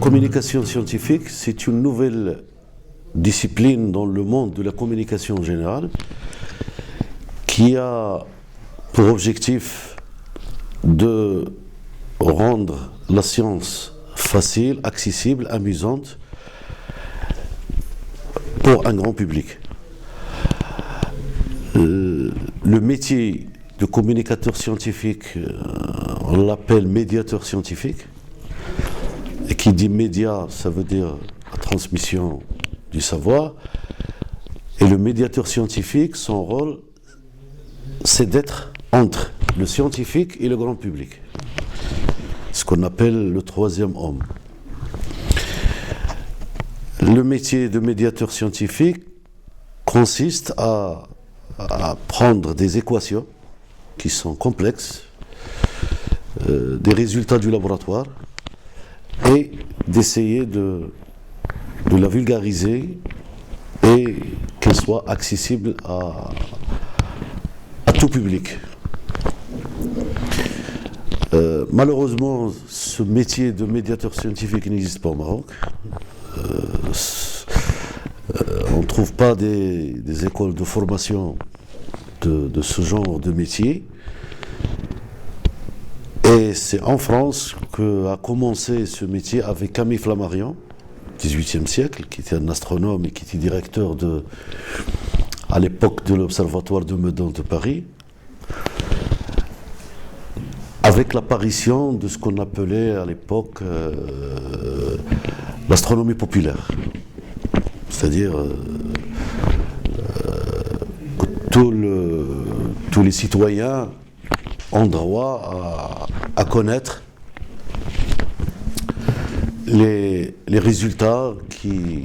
communication scientifique, c'est une nouvelle discipline dans le monde de la communication générale qui a pour objectif de rendre la science facile, accessible, amusante pour un grand public. Le métier de communicateur scientifique, on l'appelle médiateur scientifique. Et qui dit média, ça veut dire la transmission du savoir. Et le médiateur scientifique, son rôle, c'est d'être entre le scientifique et le grand public. Ce qu'on appelle le troisième homme. Le métier de médiateur scientifique consiste à prendre des équations qui sont complexes, des résultats du laboratoire, et d'essayer de la vulgariser et qu'elle soit accessible à tout public. Malheureusement, ce métier de médiateur scientifique n'existe pas au Maroc. On ne trouve pas des écoles de formation de ce genre de métier. Et c'est en France qu'a commencé ce métier avec Camille Flammarion, XVIIIe siècle, qui était un astronome et qui était directeur à l'époque de l'Observatoire de Meudon de Paris, avec l'apparition de ce qu'on appelait à l'époque l'astronomie populaire. C'est-à-dire que tous les citoyens ont droit à connaître les résultats qui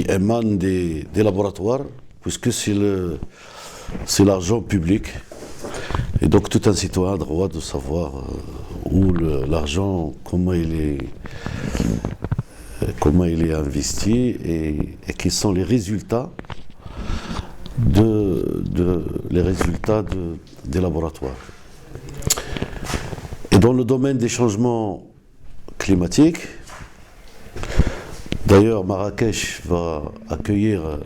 émanent des laboratoires, puisque c'est l'argent public. Et donc tout un citoyen a droit de savoir où l'argent, comment il est investi et quels sont les résultats des laboratoires. Et dans le domaine des changements climatiques, d'ailleurs Marrakech va accueillir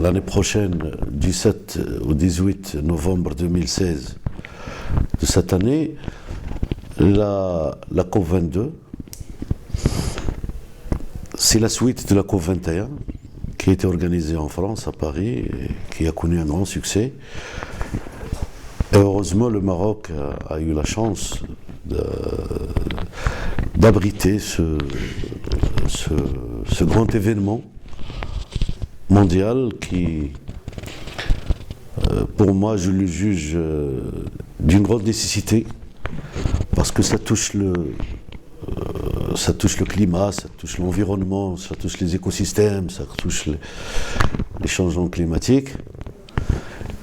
l'année prochaine, du 7 au 18 novembre 2016 de cette année, la COP22. C'est la suite de la COP21 qui a été organisée en France, à Paris, et qui a connu un grand succès. Et heureusement, le Maroc a eu la chance d'abriter ce grand événement mondial qui, pour moi, je le juge d'une grande nécessité, parce que ça touche le climat, ça touche l'environnement, ça touche les écosystèmes, ça touche les changements climatiques.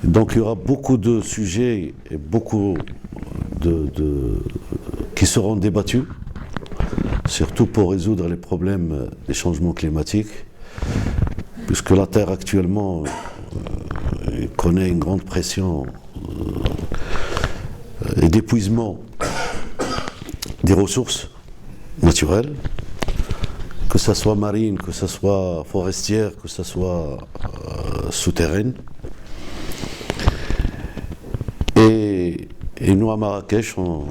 Donc il y aura beaucoup de sujets et beaucoup qui seront débattus, surtout pour résoudre les problèmes des changements climatiques, puisque la Terre actuellement connaît une grande pression et d'épuisement des ressources naturelles, que ce soit marine, que ce soit forestière, que ce soit souterraine. Et nous, à Marrakech, en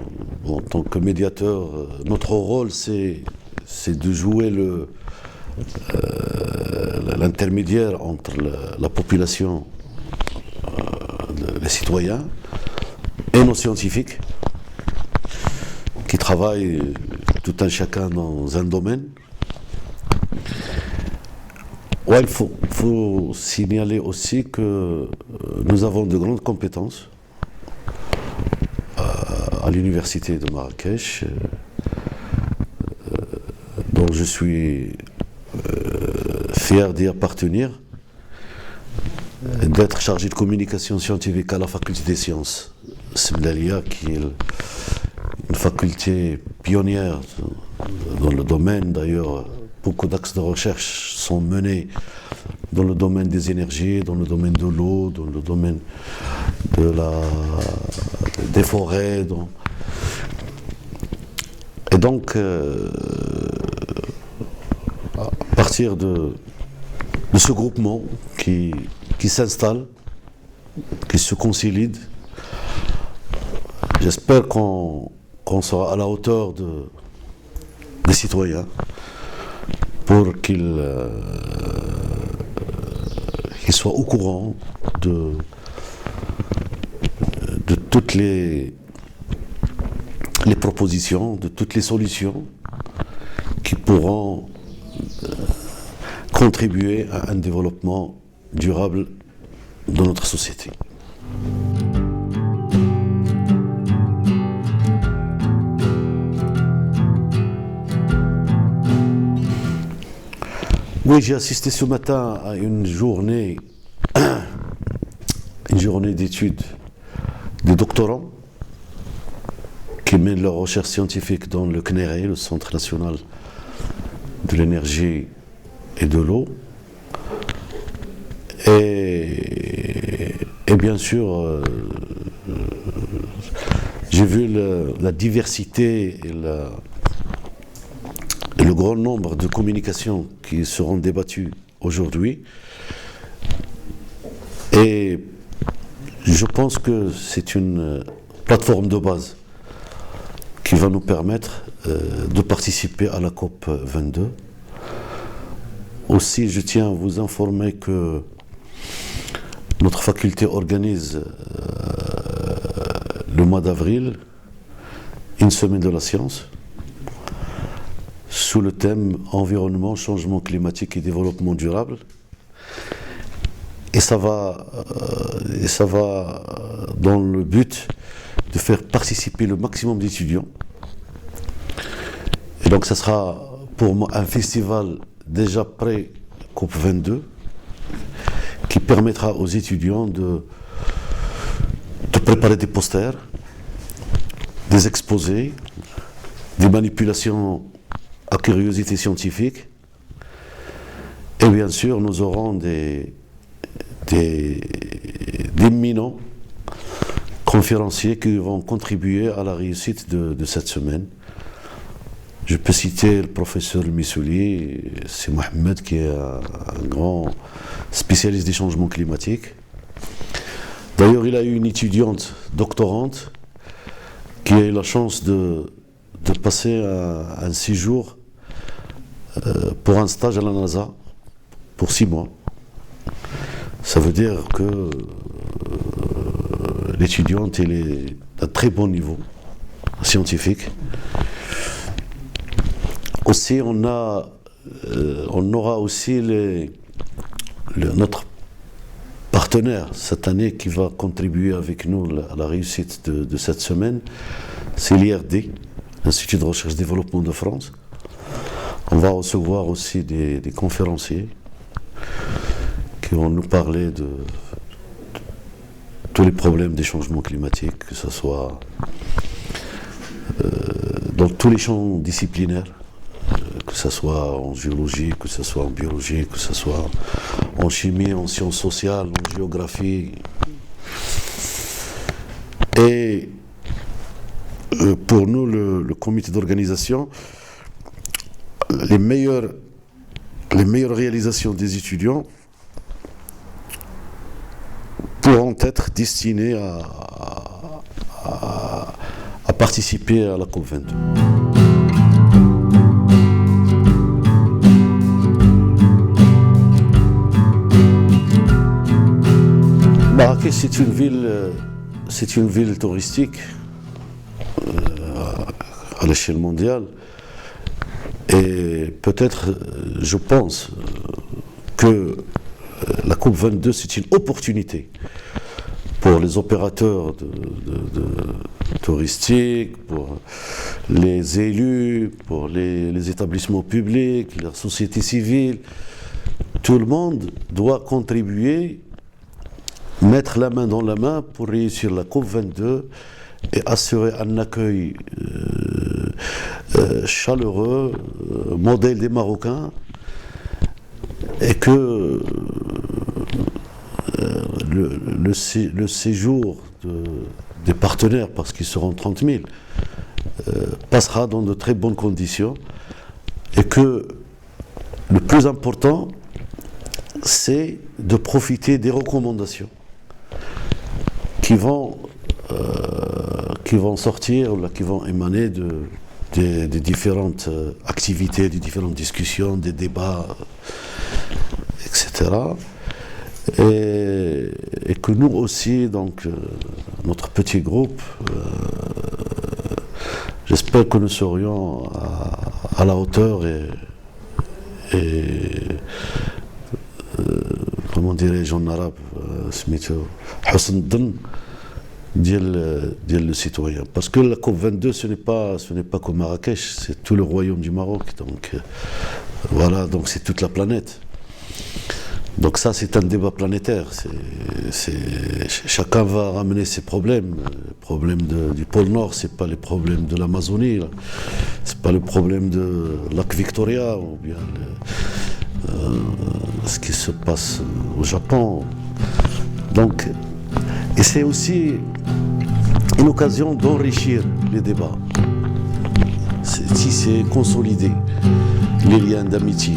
tant que médiateur, notre rôle, c'est de jouer l'intermédiaire entre la population, les citoyens, et nos scientifiques, qui travaillent tout un chacun dans un domaine. Ouais, il faut signaler aussi que nous avons de grandes compétences à l'université de Marrakech, dont je suis fier d'y appartenir, d'être chargé de communication scientifique à la faculté des sciences Siblalia, qui est une faculté pionnière dans le domaine. D'ailleurs, beaucoup d'axes de recherche sont menés dans le domaine des énergies, dans le domaine de l'eau, dans le domaine des forêts. Et donc, à partir de ce groupement qui s'installe, qui se consolide, j'espère qu'on sera à la hauteur des citoyens pour qu'ils soient au courant de toutes les propositions, de toutes les solutions qui pourront contribuer à un développement durable de notre société. Oui, j'ai assisté ce matin à une journée d'études des doctorants qui mènent leurs recherches scientifiques dans le CNERE, le Centre national de l'énergie et de l'eau. Et bien sûr, j'ai vu la diversité et le grand nombre de communications qui seront débattues aujourd'hui. Et je pense que c'est une plateforme de base qui va nous permettre de participer à la COP 22. Aussi, je tiens à vous informer que notre faculté organise le mois d'avril une semaine de la science sous le thème environnement, changement climatique et développement durable. Et ça va dans le but de faire participer le maximum d'étudiants. Et donc ça sera pour moi un festival déjà pré-COP22 qui permettra aux étudiants de préparer des posters, des exposés, des manipulations à curiosité scientifique. Et bien sûr, nous aurons d'éminents conférenciers qui vont contribuer à la réussite de cette semaine. Je peux citer le professeur Missouli, c'est Mohamed qui est un grand spécialiste des changements climatiques. D'ailleurs, il a eu une étudiante doctorante qui a eu la chance de passer un séjour pour un stage à la NASA pour 6 mois. Ça veut dire que l'étudiante elle est d'un très bon niveau scientifique. Aussi, on aura aussi notre partenaire cette année qui va contribuer avec nous à la réussite de cette semaine, c'est l'IRD, l'Institut de recherche et développement de France. On va recevoir aussi des conférenciers qui vont nous parler de tous les problèmes des changements climatiques, que ce soit dans tous les champs disciplinaires, que ce soit en géologie, que ce soit en biologie, que ce soit en chimie, en sciences sociales, en géographie. Et pour nous, le comité d'organisation, les meilleures réalisations des étudiants pourront être destinées à participer à la COP 22. Marrakech, c'est une ville touristique à l'échelle mondiale. Et peut-être, je pense que la COP 22, c'est une opportunité pour les opérateurs touristiques, pour les élus, pour les établissements publics, la société civile. Tout le monde doit contribuer, mettre la main dans la main pour réussir la COP 22 et assurer un accueil chaleureux, modèle des Marocains, et que le séjour des partenaires, parce qu'ils seront 30 000, passera dans de très bonnes conditions et que le plus important, c'est de profiter des recommandations qui vont sortir, qui vont émaner des différentes activités, des différentes discussions, des débats, etc. Et que nous aussi, donc, notre petit groupe, j'espère que nous serions à la hauteur comment dirais-je en arabe, حسن الظن ديال le citoyen. Parce que la COP22, ce n'est pas que Marrakech, c'est tout le royaume du Maroc. Donc voilà, donc c'est toute la planète. Donc ça, c'est un débat planétaire. Chacun va ramener ses problèmes. Le problème du pôle Nord, c'est pas les problèmes de l'Amazonie, c'est pas le problème de lac Victoria ou bien ce qui se passe au Japon. Donc, et c'est aussi une occasion d'enrichir les débats. Si c'est consolider les liens d'amitié